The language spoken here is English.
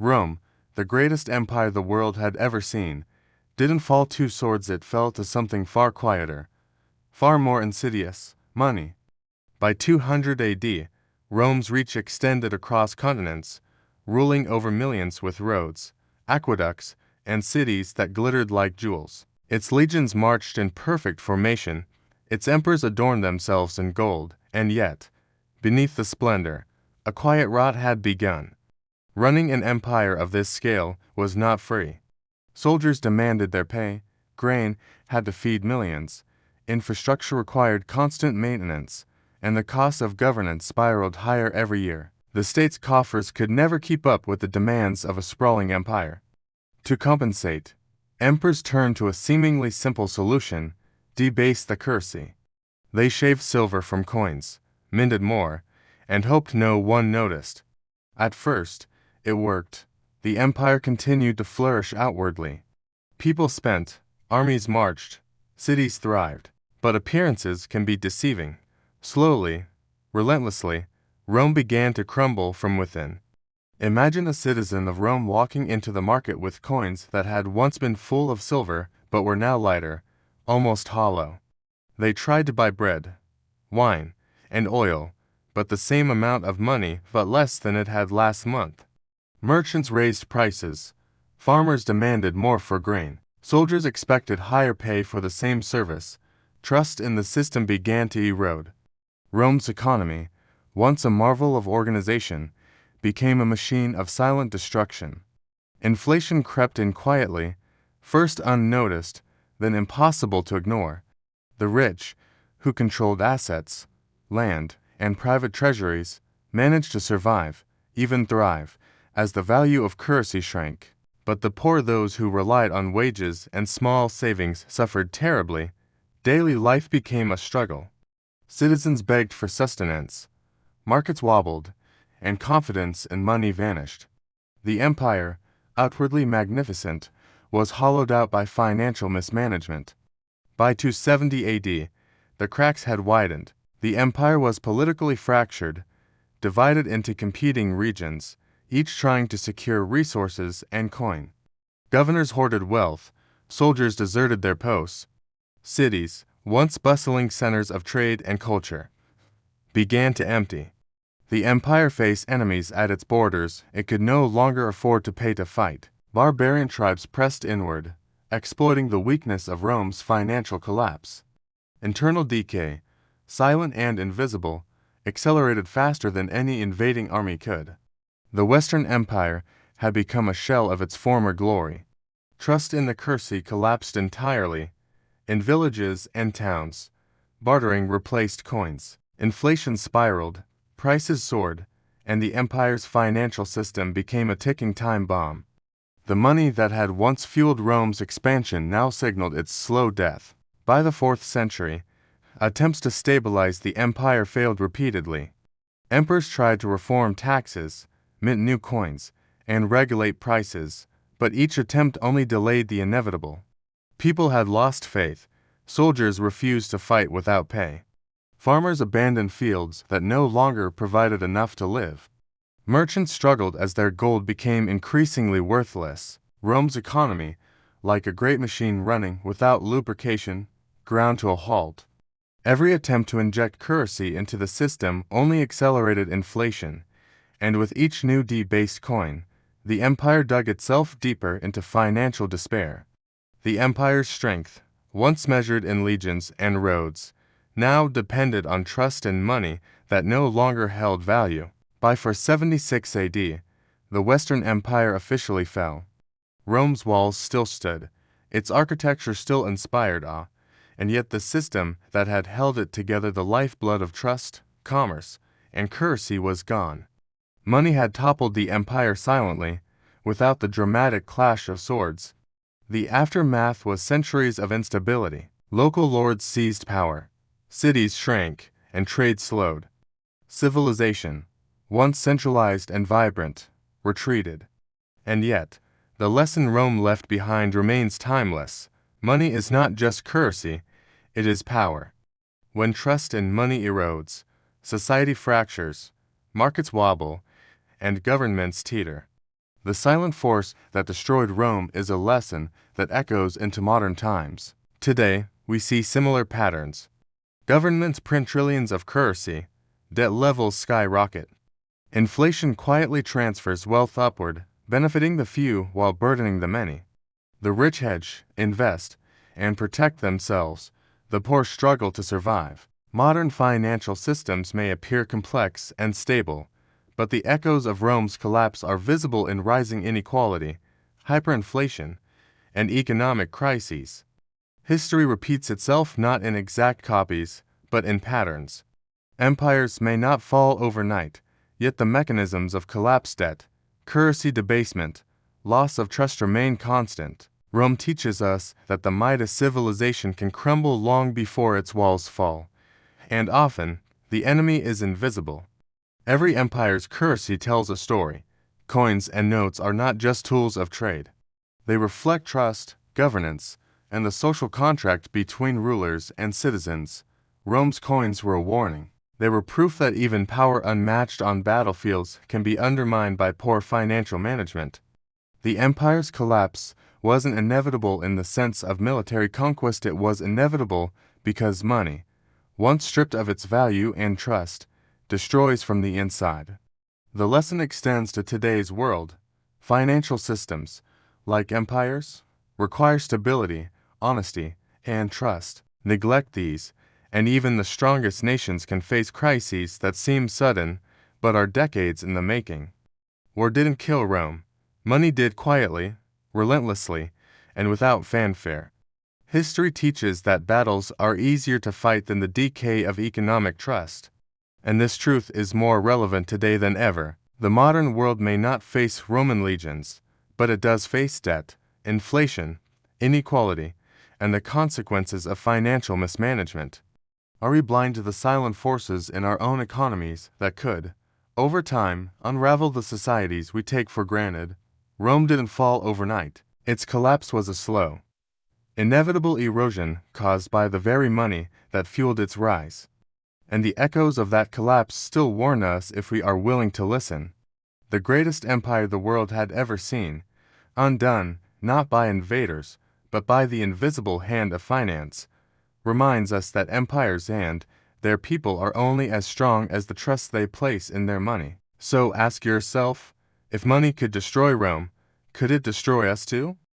Rome, the greatest empire the world had ever seen, didn't fall to swords, it fell to something far quieter, far more insidious: money. By 200 AD, Rome's reach extended across continents, ruling over millions with roads, aqueducts, and cities that glittered like jewels. Its legions marched in perfect formation, its emperors adorned themselves in gold, and yet, beneath the splendor, a quiet rot had begun. Running an empire of this scale was not free. Soldiers demanded their pay, grain had to feed millions, infrastructure required constant maintenance, and the cost of governance spiraled higher every year. The state's coffers could never keep up with the demands of a sprawling empire. To compensate, emperors turned to a seemingly simple solution: debase the currency. They shaved silver from coins, minted more, and hoped no one noticed. At first, it worked. The empire continued to flourish outwardly. People spent, armies marched, cities thrived. But appearances can be deceiving. Slowly, relentlessly, Rome began to crumble from within. Imagine a citizen of Rome walking into the market with coins that had once been full of silver but were now lighter, almost hollow. They tried to buy bread, wine, and oil, but the same amount of money but less than it had last month. Merchants raised prices. Farmers demanded more for grain. Soldiers expected higher pay for the same service. Trust in the system began to erode. Rome's economy, once a marvel of organization, became a machine of silent destruction. Inflation crept in quietly, first unnoticed, then impossible to ignore. The rich, who controlled assets, land, and private treasuries, managed to survive, even thrive, as the value of currency shrank. But the poor, those who relied on wages and small savings, suffered terribly. Daily life became a struggle. Citizens begged for sustenance. Markets wobbled, and confidence in money vanished. The empire, outwardly magnificent, was hollowed out by financial mismanagement. By 270 AD, the cracks had widened. The empire was politically fractured, divided into competing regions, each trying to secure resources and coin. Governors hoarded wealth, soldiers deserted their posts. Cities, once bustling centers of trade and culture, began to empty. The empire faced enemies at its borders it could no longer afford to pay to fight. Barbarian tribes pressed inward, exploiting the weakness of Rome's financial collapse. Internal decay, silent and invisible, accelerated faster than any invading army could. The Western Empire had become a shell of its former glory. Trust in the currency collapsed entirely. In villages and towns, bartering replaced coins. Inflation spiraled, prices soared, and the empire's financial system became a ticking time bomb. The money that had once fueled Rome's expansion now signaled its slow death. By the 4th century, attempts to stabilize the empire failed repeatedly. Emperors tried to reform taxes, mint new coins, and regulate prices, but each attempt only delayed the inevitable. People had lost faith. Soldiers refused to fight without pay. Farmers abandoned fields that no longer provided enough to live. Merchants struggled as their gold became increasingly worthless. Rome's economy, like a great machine running without lubrication, ground to a halt. Every attempt to inject currency into the system only accelerated inflation, and with each new debased coin, the empire dug itself deeper into financial despair. The empire's strength, once measured in legions and roads, now depended on trust and money that no longer held value. By 476 AD, the Western Empire officially fell. Rome's walls still stood, its architecture still inspired awe, and yet the system that had held it together, the lifeblood of trust, commerce, and currency, was gone. Money had toppled the empire silently, without the dramatic clash of swords. The aftermath was centuries of instability. Local lords seized power. Cities shrank, and trade slowed. Civilization, once centralized and vibrant, retreated. And yet, the lesson Rome left behind remains timeless. Money is not just currency, it is power. When trust in money erodes, society fractures, markets wobble, and governments teeter. The silent force that destroyed Rome is a lesson that echoes into modern times. Today, we see similar patterns. Governments print trillions of currency, debt levels skyrocket. Inflation quietly transfers wealth upward, benefiting the few while burdening the many. The rich hedge, invest, and protect themselves. The poor struggle to survive. Modern financial systems may appear complex and stable, but the echoes of Rome's collapse are visible in rising inequality, hyperinflation, and economic crises. History repeats itself not in exact copies, but in patterns. Empires may not fall overnight, yet the mechanisms of collapse, debt, currency debasement, loss of trust remain constant. Rome teaches us that the Midas civilization can crumble long before its walls fall, and often, the enemy is invisible. Every empire's currency tells a story. Coins and notes are not just tools of trade. They reflect trust, governance, and the social contract between rulers and citizens. Rome's coins were a warning. They were proof that even power unmatched on battlefields can be undermined by poor financial management. The empire's collapse wasn't inevitable in the sense of military conquest, it was inevitable because money, once stripped of its value and trust, destroys from the inside. The lesson extends to today's world. Financial systems, like empires, require stability, honesty, and trust. Neglect these, and even the strongest nations can face crises that seem sudden but are decades in the making. War didn't kill Rome. Money did, quietly, relentlessly, and without fanfare. History teaches that battles are easier to fight than the decay of economic trust. And this truth is more relevant today than ever. The modern world may not face Roman legions, but it does face debt, inflation, inequality, and the consequences of financial mismanagement. Are we blind to the silent forces in our own economies that could, over time, unravel the societies we take for granted? Rome didn't fall overnight. Its collapse was a slow, inevitable erosion caused by the very money that fueled its rise. And the echoes of that collapse still warn us if we are willing to listen. The greatest empire the world had ever seen, undone not by invaders, but by the invisible hand of finance, reminds us that empires and their people are only as strong as the trust they place in their money. So ask yourself, if money could destroy Rome, could it destroy us too?